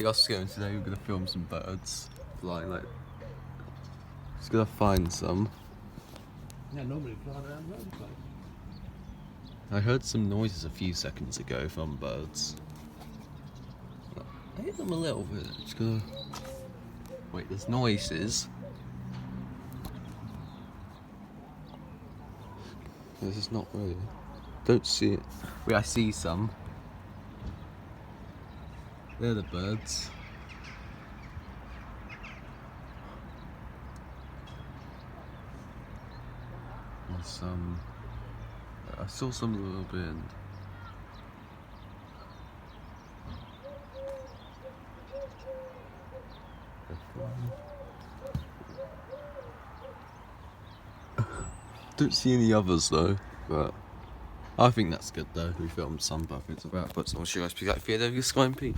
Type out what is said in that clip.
Us going today, we're gonna film some birds flying. Like, just gonna find some. Yeah, nobody flying around the road. I heard some noises a few seconds ago from birds. I hear them a little bit. Just gonna wait. There's noises. This is not really. Don't see it. Wait, I see some. They're the birds. And some. I saw some a little bit. Don't see any others though, but I think that's good though. We filmed some birds about, but so I'll show you guys pick up if you had a Sky and Peace.